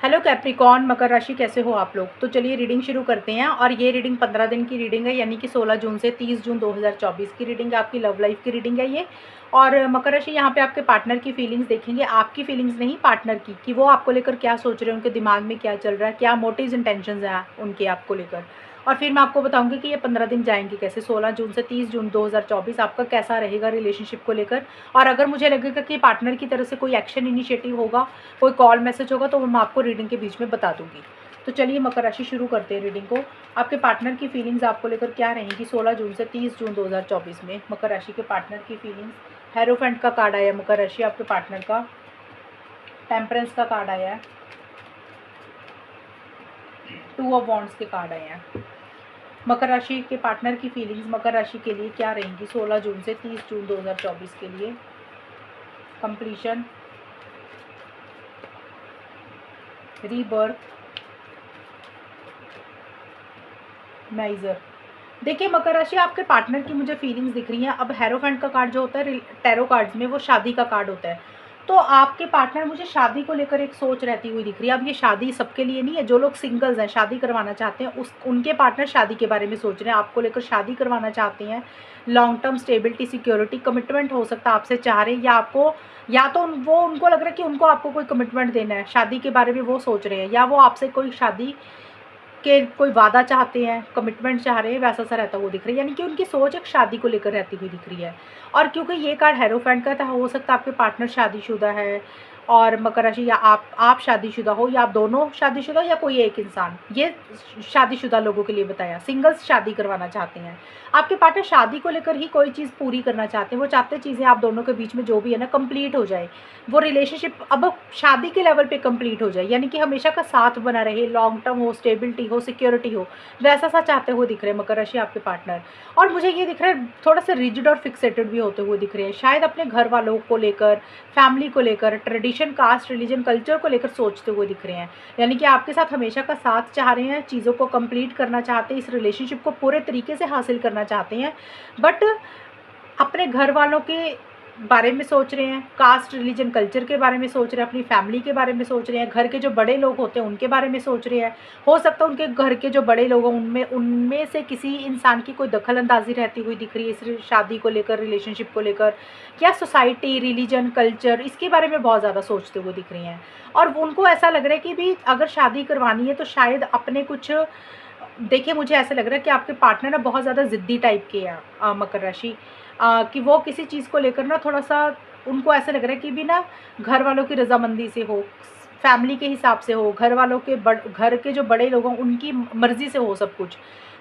Hello Capricorn, मकर राशि, कैसे हो आप लोग। तो चलिए रीडिंग शुरू करते हैं। और ये रीडिंग 15 दिन की रीडिंग है, यानी कि 16 जून से 30 जून 2024 की रीडिंग है। आपकी लव लाइफ की रीडिंग है ये। और मकर राशि, यहाँ पे आपके पार्टनर की फीलिंग्स देखेंगे, आपकी फीलिंग्स नहीं, पार्टनर की, कि वो आपको लेकर क्या सोच रहे हैं, उनके दिमाग में क्या चल रहा है, क्या मोटिव्स इंटेंशंस हैं उनके आपको लेकर। और फिर मैं आपको बताऊंगी कि ये 15 दिन जाएंगे कैसे। 16 जून से 30 जून 2024 आपका कैसा रहेगा रिलेशनशिप को लेकर। और अगर मुझे लगेगा कि पार्टनर की तरफ से कोई एक्शन इनिशिएटिव होगा, कोई कॉल मैसेज होगा, तो मैं आपको रीडिंग के बीच में बता दूंगी। तो चलिए मकर राशि शुरू करते हैं रीडिंग को। आपके पार्टनर की फीलिंग्स आपको लेकर क्या रहेंगी 16 जून से 30 जून 2024 में। मकर राशि के पार्टनर की फीलिंग्स। हेरोफेंट का कार्ड आया मकर राशि आपके पार्टनर का। टेम्परेंस का कार्ड आया है। 2 ऑफ वॉन्ड्स के कार्ड आए हैं। मकर राशि के पार्टनर की फीलिंग्स मकर राशि के लिए क्या रहेंगी 16 जून से 30 जून 2024 के लिए। Completion, rebirth, niger. देखिए मकर राशि, आपके पार्टनर की मुझे फीलिंग्स दिख रही हैं। अब हेरोफेंट का कार्ड जो होता है टैरो कार्ड्स में, वो शादी का कार्ड होता है। तो आपके पार्टनर, मुझे शादी को लेकर एक सोच रहती हुई दिख रही है। अब ये शादी सबके लिए नहीं है, जो लोग सिंगल्स हैं, शादी करवाना चाहते हैं, उस उनके पार्टनर शादी के बारे में सोच रहे हैं, आपको लेकर शादी करवाना चाहते हैं। Long term stability, security, commitment हो सकता है आपसे चाह रहे हैं, या आपको, या तो वो उनको लग रहा है कि उनको आपको कोई कमिटमेंट देना है, शादी के बारे में वो सोच रहे हैं, या वो आपसे कोई शादी के कोई वादा चाहते हैं, कमिटमेंट चाह रहे हैं, वैसा सा रहता हुआ दिख रहा है। यानी कि उनकी सोच एक शादी को लेकर रहती हुई दिख रही है। और क्योंकि ये कार्ड हेरोफेंट का था, हो सकता है आपके पार्टनर शादीशुदा है और मकर राशि, या आप शादीशुदा हो, या आप दोनों शादीशुदा हो, या कोई एक इंसान। ये शादीशुदा लोगों के लिए बताया, सिंगल्स शादी करवाना चाहते हैं। आपके पार्टनर शादी को लेकर ही कोई चीज़ पूरी करना चाहते हैं। वो चाहते हैं चीज़ें आप दोनों के बीच में जो भी है ना, कंप्लीट हो जाए। वो रिलेशनशिप अब शादी के लेवल पे कंप्लीट हो जाए, यानी कि हमेशा का साथ बना रहे, लॉन्ग टर्म हो, स्टेबिलिटी हो, सिक्योरिटी हो, वैसा सा चाहते हुए दिख रहे हैं मकर राशि आपके पार्टनर। और मुझे ये दिख रहा है थोड़ा सा रिजिड और फिक्सेटेड भी होते हुए दिख रहे हैं, शायद अपने घर वालों को लेकर, फैमिली को लेकर, ट्रेडिशन, कास्ट, रिलीजन, कल्चर को लेकर सोचते हुए दिख रहे हैं। यानी कि आपके साथ हमेशा का साथ चाह रहे हैं, चीज़ों को कंप्लीट करना चाहते हैं, इस रिलेशनशिप को पूरे तरीके से हासिल करना चाहते हैं। बट अपने घर वालों के बारे में सोच रहे हैं, कास्ट, रिलीजन, कल्चर के बारे में सोच रहे हैं, अपनी फैमिली के बारे में सोच रहे हैं, घर के जो बड़े लोग होते हैं उनके बारे में सोच रहे हैं। हो सकता है उनके घर के जो बड़े लोग हैं उनमें उनमें से किसी इंसान की कोई दखल अंदाजी रहती हुई दिख रही है इस शादी को लेकर, रिलेशनशिप को लेकर, या सोसाइटी, रिलीजन, कल्चर, इसके बारे में बहुत ज़्यादा सोचते हुए दिख रही हैं। और उनको ऐसा लग रहा है कि भी अगर शादी करवानी है तो शायद अपने कुछ, देखिए मुझे ऐसा लग रहा है कि आपके पार्टनर ना बहुत ज़्यादा ज़िद्दी टाइप के हैं मकर राशि, कि वो किसी चीज़ को लेकर ना थोड़ा सा, उनको ऐसा लग रहा है कि भी ना घर वालों की रजामंदी से हो, फैमिली के हिसाब से हो, घर के जो बड़े लोग हों उनकी मर्ज़ी से हो सब कुछ।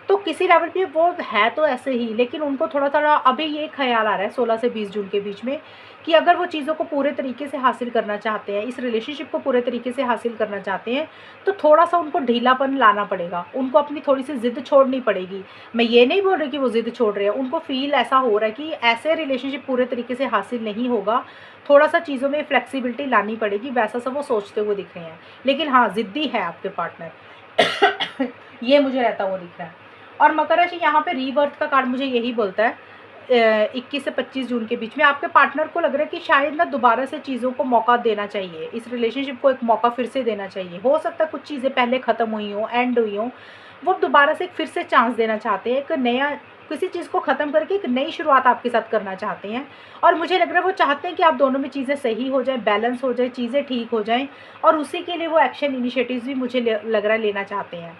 तो किसी लेवल पे वो है तो ऐसे ही, लेकिन उनको थोड़ा-थोड़ा अभी ये ख़्याल आ रहा है 16 से 20 जून के बीच में, कि अगर वो चीज़ों को पूरे तरीके से हासिल करना चाहते हैं, इस रिलेशनशिप को पूरे तरीके से हासिल करना चाहते हैं, तो थोड़ा-सा उनको ढीलापन लाना पड़ेगा। उनको अपनी थोड़ी-सी ज़िद छोड़नी पड़ेगी। मैं ये नहीं बोल रही कि वो ज़िद छोड़ रहे हैं, उनको फ़ील ऐसा हो रहा है कि ऐसे रिलेशनशिप पूरे तरीके से हासिल नहीं होगा, थोड़ा-सा चीज़ों में फ्लेक्सिबिलिटी लानी पड़ेगी, वैसा सब वो सोचते हुए दिख रहे हैं। लेकिन हाँ, ज़िद्दी है आपके पार्टनर। ये मुझे रहता हुआ दिख रहा है। और मकर राशि, यहाँ पे रीबर्थ का कार्ड मुझे यही बोलता है 21 से 25 जून के बीच में आपके पार्टनर को लग रहा है कि शायद ना दोबारा से चीज़ों को मौका देना चाहिए, इस रिलेशनशिप को एक मौका फिर से देना चाहिए। हो सकता है कुछ चीज़ें पहले ख़त्म हुई हों, एंड हुई हों, वो दोबारा से एक फिर से चांस देना चाहते हैं, एक नया, किसी चीज़ को ख़त्म करके एक नई शुरुआत आपके साथ करना चाहते हैं। और मुझे लग रहा है वो चाहते हैं कि आप दोनों में चीज़ें सही हो जाएँ, बैलेंस हो जाए, चीज़ें ठीक हो जाएँ, और उसी के लिए वो एक्शन इनिशिएटिव्स भी मुझे लग रहा है लेना चाहते हैं।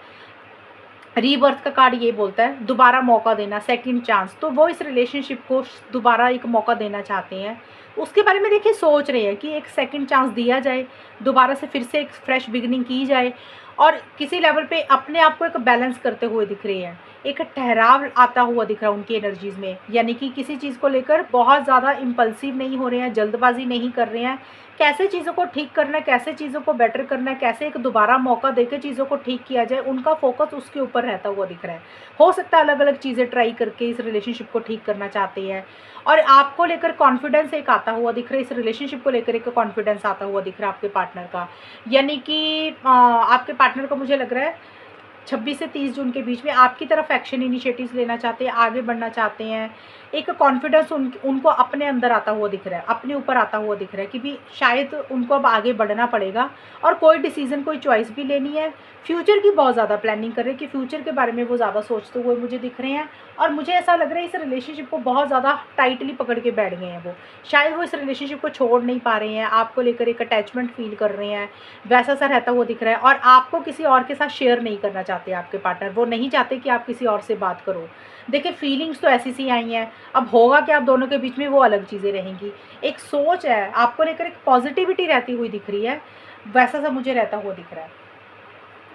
रीबर्थ का कार्ड ये बोलता है दोबारा मौका देना, सेकंड चांस। तो वो इस रिलेशनशिप को दोबारा एक मौका देना चाहते हैं। उसके बारे में देखिए सोच रहे हैं कि एक सेकंड चांस दिया जाए, दोबारा से फिर से एक फ्रेश बिगिनिंग की जाए, और किसी लेवल पे अपने आप को एक बैलेंस करते हुए दिख रहे हैं। एक ठहराव आता हुआ दिख रहा है उनकी एनर्जीज़ में, यानी कि किसी चीज़ को लेकर बहुत ज़्यादा इम्पल्सिव नहीं हो रहे हैं, जल्दबाजी नहीं कर रहे हैं। कैसे चीज़ों को ठीक करना है, कैसे चीज़ों को बेटर करना है, कैसे एक दोबारा मौका देकर चीज़ों को ठीक किया जाए, उनका फोकस उसके ऊपर रहता हुआ दिख रहा है। हो सकता है अलग अलग चीज़ें ट्राई करके इस रिलेशनशिप को ठीक करना चाहते हैं। और आपको लेकर कॉन्फिडेंस एक आता हुआ दिख रहा है, इस रिलेशनशिप को लेकर एक कॉन्फिडेंस आता हुआ दिख रहा है आपके पार्टनर का। यानी कि आपके पार्टनर को मुझे लग रहा है 26 से 30 जून के बीच में आपकी तरफ एक्शन इनिशिएटिव्स लेना चाहते हैं, आगे बढ़ना चाहते हैं। एक कॉन्फिडेंस उनको अपने अंदर आता हुआ दिख रहा है, अपने ऊपर आता हुआ दिख रहा है कि भी शायद उनको अब आगे बढ़ना पड़ेगा और कोई डिसीज़न, कोई चॉइस भी लेनी है। फ्यूचर की बहुत ज़्यादा प्लानिंग कर रहे हैं कि फ्यूचर के बारे में वो ज़्यादा सोचते हुए मुझे दिख रहे हैं। और मुझे ऐसा लग रहा है इस रिलेशनशिप को बहुत ज़्यादा टाइटली पकड़ के बैठ गए हैं वो। शायद वो इस रिलेशनशिप को छोड़ नहीं पा रहे हैं, आपको लेकर एक अटैचमेंट फील कर रहे हैं, वैसा सा रहता हुआ दिख रहा है। और आपको किसी और के साथ शेयर नहीं करना चाहते आपके पार्टनर, वो नहीं चाहते कि आप किसी और से बात करो। देखिए फीलिंग्स तो ऐसी सी आई हैं, अब होगा क्या आप दोनों के बीच में वो अलग चीज़ें रहेंगी। एक सोच है आपको लेकर, एक पॉजिटिविटी रहती हुई दिख रही है, वैसा सा मुझे रहता हुआ दिख रहा है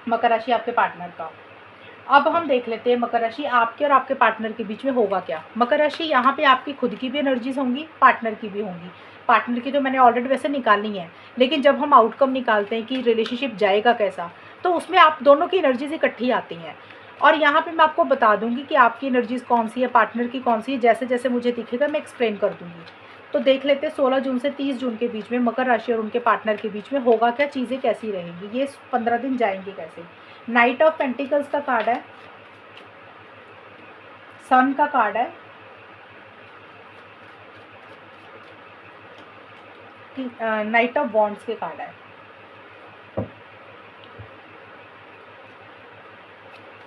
मकर राशि आपके पार्टनर का। अब हम देख लेते हैं मकर राशि आपके और आपके पार्टनर के बीच में होगा क्या। मकर राशि यहाँ पे आपकी खुद की भी एनर्जीज होंगी, पार्टनर की भी होंगी। पार्टनर की तो मैंने ऑलरेडी वैसे निकालनी है, लेकिन जब हम आउटकम निकालते हैं कि रिलेशनशिप जाएगा कैसा, तो उसमें आप दोनों की एनर्जीज इकट्ठी आती हैं। और यहाँ पे मैं आपको बता दूंगी कि आपकी एनर्जीज कौन सी है, पार्टनर की कौन सी है, जैसे जैसे मुझे दिखेगा मैं एक्सप्लेन कर दूंगी। तो देख लेते हैं 16 जून से 30 जून के बीच में मकर राशि और उनके पार्टनर के बीच में होगा क्या, चीज़ें कैसी रहेंगी, ये 15 दिन जाएंगे कैसे। नाइट ऑफ पेंटिकल्स का कार्ड है, सन का कार्ड है, नाइट ऑफ वॉन्ड्स के कार्ड है।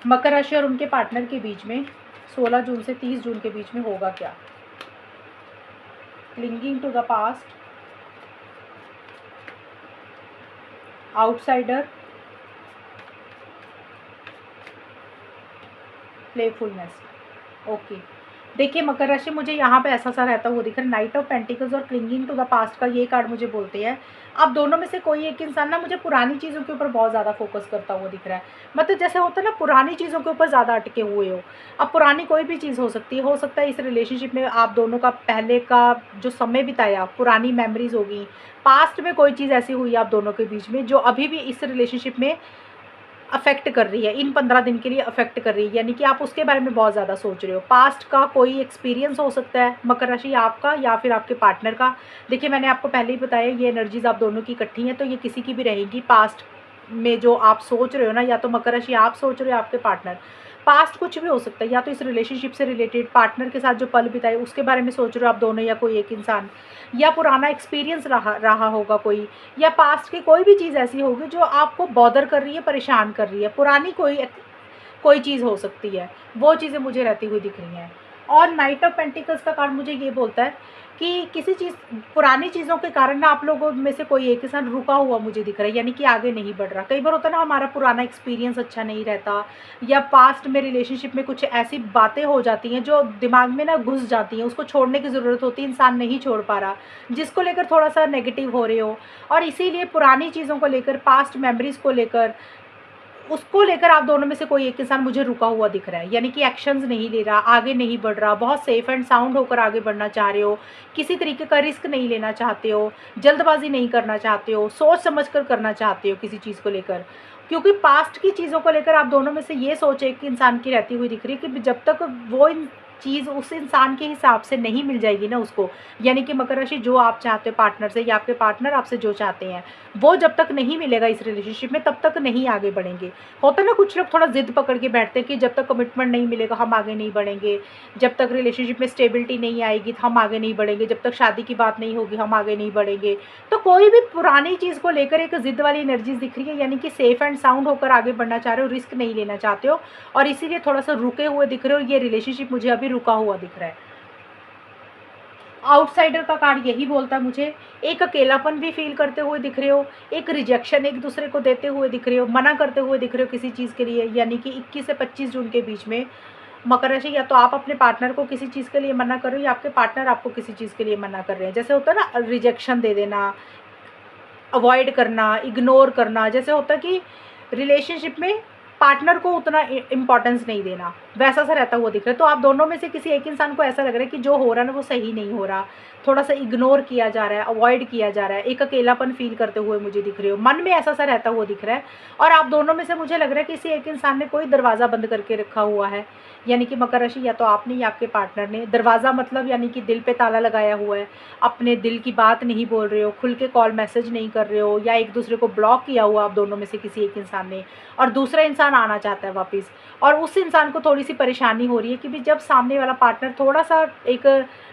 मकर राशि और उनके पार्टनर के बीच में 16 जून से 30 जून के बीच में होगा क्या। Clinging to the past, outsider, playfulness. Okay, देखिए मकर राशि मुझे यहाँ पे ऐसा सा रहता हुआ दिख रहा है, नाइट ऑफ पेंटिकल्स और क्लिंगिंग टू द पास्ट का ये कार्ड मुझे बोलते हैं आप दोनों में से कोई एक इंसान ना मुझे पुरानी चीज़ों के ऊपर बहुत ज़्यादा फोकस करता हुआ दिख रहा है। मतलब जैसे होता है ना, पुरानी चीज़ों के ऊपर ज़्यादा अटके हुए हो। अब पुरानी कोई भी चीज़ हो सकती है, हो सकता है इस रिलेशनशिप में आप दोनों का पहले का जो समय बिताया, पुरानी मेमोरीज होगी, पास्ट में कोई चीज़ ऐसी हुई आप दोनों के बीच में जो अभी भी इस रिलेशनशिप में अफेक्ट कर रही है, इन 15 दिन के लिए अफेक्ट कर रही है, यानी कि आप उसके बारे में बहुत ज़्यादा सोच रहे हो। पास्ट का कोई एक्सपीरियंस हो सकता है मकर राशि आपका या फिर आपके पार्टनर का। देखिए मैंने आपको पहले ही बताया ये एनर्जीज आप दोनों की इकट्ठी हैं, तो ये किसी की भी रहेंगी। पास्ट में जो आप सोच रहे हो ना, या तो मकर राशि आप सोच रहे हो, आपके पार्टनर, पास्ट कुछ भी हो सकता है, या तो इस रिलेशनशिप से रिलेटेड पार्टनर के साथ जो पल बिताए उसके बारे में सोच रहे हो आप दोनों, या कोई एक इंसान, या पुराना एक्सपीरियंस रहा होगा कोई, या पास्ट की कोई भी चीज़ ऐसी होगी जो आपको बॉदर कर रही है, परेशान कर रही है। पुरानी कोई चीज़ हो सकती है, वो चीज़ें मुझे रहती हुई दिख रही हैं। और नाइट ऑफ पेंटिकल्स का कार्ड मुझे ये बोलता है कि किसी चीज़, पुरानी चीज़ों के कारण ना आप लोगों में से कोई एक इंसान रुका हुआ मुझे दिख रहा है, यानी कि आगे नहीं बढ़ रहा। कई बार होता है ना, हमारा पुराना एक्सपीरियंस अच्छा नहीं रहता, या पास्ट में रिलेशनशिप में कुछ ऐसी बातें हो जाती हैं जो दिमाग में ना घुस जाती हैं, उसको छोड़ने की ज़रूरत होती है, इंसान नहीं छोड़ पा रहा, जिसको लेकर थोड़ा सा नेगेटिव हो रहे हो। और इसीलिए पुरानी चीज़ों को लेकर, पास्ट मेमोरीज़ को लेकर, उसको लेकर आप दोनों में से कोई एक इंसान मुझे रुका हुआ दिख रहा है, यानी कि एक्शंस नहीं ले रहा, आगे नहीं बढ़ रहा, बहुत सेफ एंड साउंड होकर आगे बढ़ना चाह रहे हो, किसी तरीके का रिस्क नहीं लेना चाहते हो, जल्दबाजी नहीं करना चाहते हो, सोच समझ कर करना चाहते हो किसी चीज़ को लेकर। क्योंकि पास्ट की चीज़ों को लेकर आप दोनों में से ये सोच एक इंसान की रहती हुई दिख रही है कि जब तक वो चीज़ उस इंसान के हिसाब से नहीं मिल जाएगी ना उसको, यानी कि मकर राशि जो आप चाहते हो पार्टनर से, या आपके पार्टनर आपसे जो चाहते हैं वो जब तक नहीं मिलेगा इस रिलेशनशिप में, तब तक नहीं आगे बढ़ेंगे। होता ना, कुछ लोग थोड़ा जिद पकड़ के बैठते हैं कि जब तक कमिटमेंट नहीं मिलेगा हम आगे नहीं बढ़ेंगे, जब तक रिलेशनशिप में स्टेबिलिटी नहीं आएगी हम आगे नहीं बढ़ेंगे, जब तक शादी की बात नहीं होगी हम आगे नहीं बढ़ेंगे। तो कोई भी पुरानी चीज़ को लेकर एक जिद वाली एनर्जीज दिख रही है, यानी कि सेफ एंड साउंड होकर आगे बढ़ना चाह रहे हो, रिस्क नहीं लेना चाहते हो, और इसीलिए थोड़ा सा रुके हुए दिख रहे हो। ये रिलेशनशिप मुझे अभी रुका हुआ दिख रहा है। आउटसाइडर का कार्ड यही बोलता है मुझे, एक अकेलापन भी फील करते हुए दिख रहे हो, एक रिजेक्शन एक दूसरे को देते हुए दिख रहे हो, मना करते हुए दिख रहे हो किसी चीज़ के लिए, यानी कि 21 से 25 जून के बीच में मकर राशि, या तो आप अपने पार्टनर को किसी चीज़ के लिए मना कर रहे हो, या आपके पार्टनर आपको किसी चीज़ के लिए मना कर रहे हैं। जैसे होता है ना, रिजेक्शन दे देना, अवॉइड करना, इग्नोर करना, जैसे होता है कि रिलेशनशिप में पार्टनर को उतना इम्पोर्टेंस नहीं देना, वैसा सा रहता हुआ दिख रहा है। तो आप दोनों में से किसी एक इंसान को ऐसा लग रहा है कि जो हो रहा है ना वो सही नहीं हो रहा, थोड़ा सा इग्नोर किया जा रहा है, अवॉइड किया जा रहा है, एक अकेलापन फील करते हुए मुझे दिख रहे हो, मन में ऐसा सा रहता हुआ दिख रहा है। और आप दोनों में से मुझे लग रहा है कि किसी एक इंसान ने कोई दरवाज़ा बंद करके रखा हुआ है, यानी कि मकर राशि या तो आपने या आपके पार्टनर ने। दरवाज़ा मतलब यानी कि दिल पे ताला लगाया हुआ है, अपने दिल की बात नहीं बोल रहे हो, खुल के कॉल मैसेज नहीं कर रहे हो, या एक दूसरे को ब्लॉक किया हुआ आप दोनों में से किसी एक इंसान ने। और दूसरा इंसान इंसान आना चाहता है वापस, और उस इंसान को थोड़ी सी परेशानी हो रही है कि भी जब सामने वाला पार्टनर थोड़ा सा एक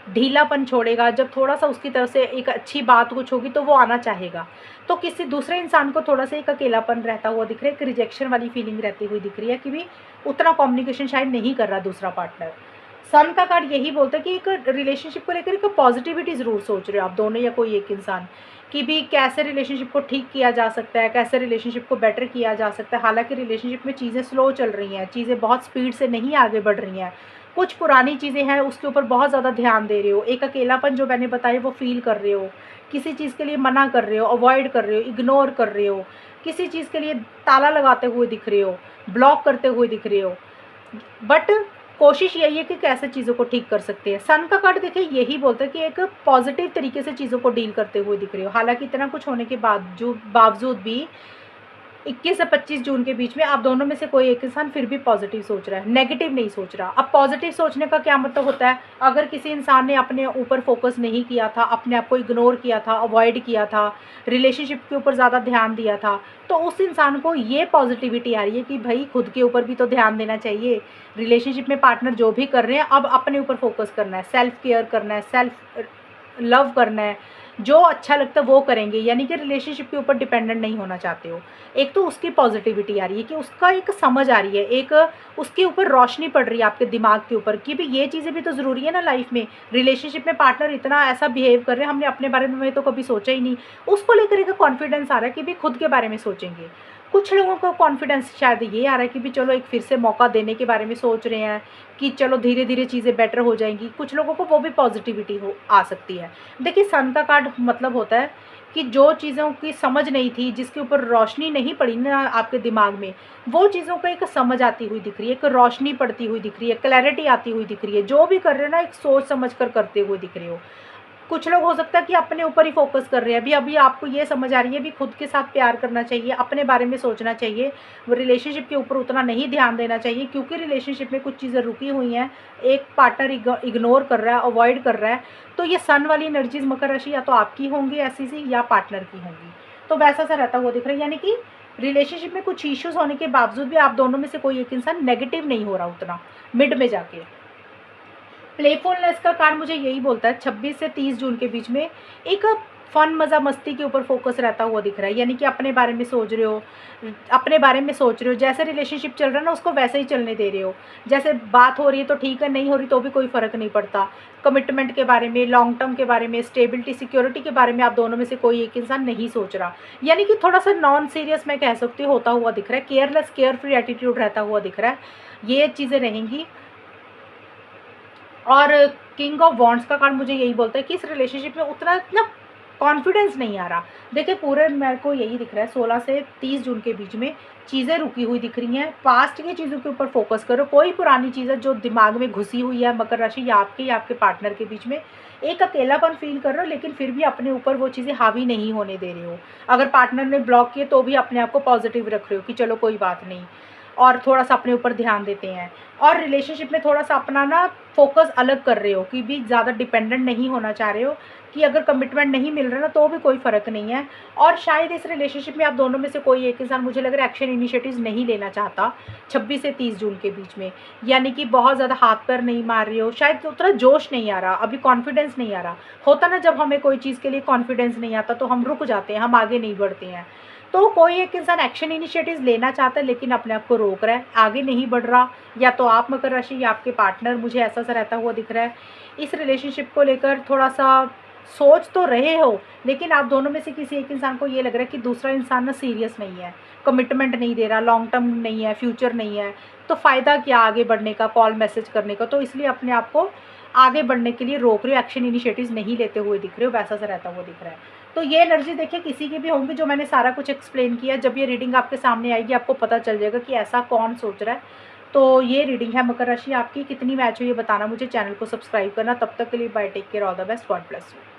ढीलापन छोड़ेगा, जब थोड़ा सा उसकी तरफ से एक अच्छी बात कुछ होगी तो वो आना चाहेगा। तो किसी दूसरे इंसान को थोड़ा सा एक अकेलापन रहता हुआ दिख रहा है, एक रिजेक्शन वाली फीलिंग रहती हुई दिख रही है कि भी उतना कम्युनिकेशन शायद नहीं कर रहा दूसरा पार्टनर। सन का कार्ड यही बोलता है कि एक रिलेशनशिप को लेकर एक पॉजिटिविटी ज़रूर सोच रहे हो आप दोनों या कोई एक इंसान, कि भी कैसे रिलेशनशिप को ठीक किया जा सकता है, कैसे रिलेशनशिप को बेटर किया जा सकता है। हालांकि रिलेशनशिप में चीज़ें स्लो चल रही हैं, चीज़ें बहुत स्पीड से नहीं आगे बढ़ रही हैं, कुछ पुरानी चीज़ें हैं उसके ऊपर बहुत ज़्यादा ध्यान दे रहे हो, एक अकेलापन जो मैंने बताया वो फील कर रहे हो, किसी चीज़ के लिए मना कर रहे हो, अवॉइड कर रहे हो, इग्नोर कर रहे हो, किसी चीज़ के लिए ताला लगाते हुए दिख रहे हो, ब्लॉक करते हुए दिख रहे हो। बट कोशिश यही है कि कैसे चीज़ों को ठीक कर सकते हैं। सन का कार्ड देखिए यही बोलता है कि एक पॉजिटिव तरीके से चीज़ों को डील करते हुए दिख रहे हो। हालांकि इतना कुछ होने के बावजूद भी 21 से 25 जून के बीच में आप दोनों में से कोई एक इंसान फिर भी पॉजिटिव सोच रहा है, नेगेटिव नहीं सोच रहा। अब पॉजिटिव सोचने का क्या मतलब होता है, अगर किसी इंसान ने अपने ऊपर फोकस नहीं किया था, अपने आप को इग्नोर किया था, अवॉइड किया था, रिलेशनशिप के ऊपर ज़्यादा ध्यान दिया था, तो उस इंसान को ये पॉजिटिविटी आ रही है कि भाई खुद के ऊपर भी तो ध्यान देना चाहिए। रिलेशनशिप में पार्टनर जो भी कर रहे हैं अब अपने ऊपर फोकस करना है, सेल्फ केयर करना है, सेल्फ लव करना है, जो अच्छा लगता है वो करेंगे, यानी कि रिलेशनशिप के ऊपर डिपेंडेंट नहीं होना चाहते हो। एक तो उसकी पॉजिटिविटी आ रही है कि उसका एक समझ आ रही है, एक उसके ऊपर रोशनी पड़ रही है आपके दिमाग के ऊपर कि भी ये चीज़ें भी तो ज़रूरी है ना लाइफ में। रिलेशनशिप में पार्टनर इतना ऐसा बिहेव कर रहे हैं, हमने अपने बारे में तो कभी सोचा ही नहीं, उसको लेकर एक कॉन्फिडेंस आ रहा है कि भी खुद के बारे में सोचेंगे। कुछ लोगों को कॉन्फिडेंस शायद ये आ रहा है कि भी चलो एक फिर से मौका देने के बारे में सोच रहे हैं कि चलो धीरे धीरे चीज़ें बेटर हो जाएंगी। कुछ लोगों को वो भी पॉजिटिविटी हो आ सकती है। देखिए सन का कार्ड मतलब होता है कि जो चीज़ों की समझ नहीं थी, जिसके ऊपर रोशनी नहीं पड़ी ना आपके दिमाग में, वो चीज़ों को एक समझ आती हुई दिख रही है, एक रोशनी पड़ती हुई दिख रही है, क्लैरिटी आती हुई दिख रही है। जो भी कर रहे हो ना एक सोच समझ कर करते हुए दिख रहे हो। कुछ लोग हो सकता है कि अपने ऊपर ही फोकस कर रहे हैं, अभी अभी आपको ये समझ आ रही है भी खुद के साथ प्यार करना चाहिए, अपने बारे में सोचना चाहिए, वो रिलेशनशिप के ऊपर उतना नहीं ध्यान देना चाहिए, क्योंकि रिलेशनशिप में कुछ चीज़ें रुकी हुई हैं, एक पार्टनर इग्नोर कर रहा है, अवॉइड कर रहा है। तो ये सन वाली एनर्जीज मकर राशि या तो आपकी होंगी ऐसी सी, या पार्टनर की होंगी, तो वैसा सा रहता हुआ दिख रहा है। यानी कि रिलेशनशिप में कुछ इश्यूज होने के बावजूद भी आप दोनों में से कोई एक इंसान नेगेटिव नहीं हो रहा उतना मिड में जाके। प्लेफुलनेस का कार्ड मुझे यही बोलता है 26 से 30 जून के बीच में एक फन मज़ा मस्ती के ऊपर फोकस रहता हुआ दिख रहा है। यानी कि अपने बारे में सोच रहे हो, अपने बारे में सोच रहे हो, जैसे रिलेशनशिप चल रहा है ना उसको वैसे ही चलने दे रहे हो, जैसे बात हो रही है तो ठीक है, नहीं हो रही तो भी कोई फ़र्क नहीं पड़ता। कमिटमेंट के बारे में, लॉन्ग टर्म के बारे में, स्टेबिलिटी सिक्योरिटी के बारे में आप दोनों में से कोई एक इंसान नहीं सोच रहा। यानी कि थोड़ा सा नॉन सीरियस मैं कह सकती हूँ होता हुआ दिख रहा है, केयरलेस केयर फ्री एटीट्यूड रहता हुआ दिख रहा है, ये चीज़ें रहेंगी। और किंग ऑफ वॉन्ड्स का कार्ड मुझे यही बोलता है कि इस रिलेशनशिप में उतना इतना कॉन्फिडेंस नहीं आ रहा। देखिए पूरे मेरे को यही दिख रहा है 16 से 30 जून के बीच में चीज़ें रुकी हुई दिख रही हैं। पास्ट की चीज़ों के ऊपर फोकस करो, कोई पुरानी चीज़ है जो दिमाग में घुसी हुई है मकर राशि या आपके पार्टनर के बीच में, एक अकेलापन फील कर रहे हो लेकिन फिर भी अपने ऊपर वो चीज़ें हावी नहीं होने दे रहे हो। अगर पार्टनर ने ब्लॉक किए तो भी अपने आप को पॉजिटिव रख रहे हो कि चलो कोई बात नहीं, और थोड़ा सा अपने ऊपर ध्यान देते हैं। और रिलेशनशिप में थोड़ा सा अपना ना फोकस अलग कर रहे हो कि भी ज़्यादा डिपेंडेंट नहीं होना चाह रहे हो, कि अगर कमिटमेंट नहीं मिल रहा ना तो भी कोई फ़र्क नहीं है। और शायद इस रिलेशनशिप में आप दोनों में से कोई एक इंसान मुझे लग रहा है एक्शन इनिशिएटिव्स नहीं लेना चाहता 26 से 30 जून के बीच में। यानी कि बहुत ज़्यादा हाथ पैर नहीं मार रहे हो, शायद उतना जोश नहीं आ रहा, अभी कॉन्फिडेंस नहीं आ रहा। होता ना जब हमें कोई चीज़ के लिए कॉन्फिडेंस नहीं आता तो हम रुक जाते हैं, हम आगे नहीं बढ़ते हैं। तो कोई एक इंसान एक्शन इनिशिएटिव्स लेना चाहता है लेकिन अपने आप को रोक रहा है, आगे नहीं बढ़ रहा। या तो आप मकर राशि या आपके पार्टनर, मुझे ऐसा सा रहता हुआ दिख रहा है। इस रिलेशनशिप को लेकर थोड़ा सा सोच तो रहे हो लेकिन आप दोनों में से किसी एक इंसान को ये लग रहा है कि दूसरा इंसान ना सीरियस नहीं है, कमिटमेंट नहीं दे रहा, लॉन्ग टर्म नहीं है, फ्यूचर नहीं है, तो फ़ायदा क्या आगे बढ़ने का, कॉल मैसेज करने का। तो इसलिए अपने आप को आगे बढ़ने के लिए रोक रहे हो, एक्शन इनिशिएटिव्स नहीं लेते हुए दिख रहे हो, वैसा सा रहता हुआ दिख रहा है। तो ये एनर्जी देखिए किसी की भी होंगी, जो मैंने सारा कुछ एक्सप्लेन किया। जब ये रीडिंग आपके सामने आएगी आपको पता चल जाएगा कि ऐसा कौन सोच रहा है। तो ये रीडिंग है मकर राशि आपकी, कितनी मैच हुई ये बताना मुझे, चैनल को सब्सक्राइब करना। तब तक के लिए bye, take care, all the best, God bless you.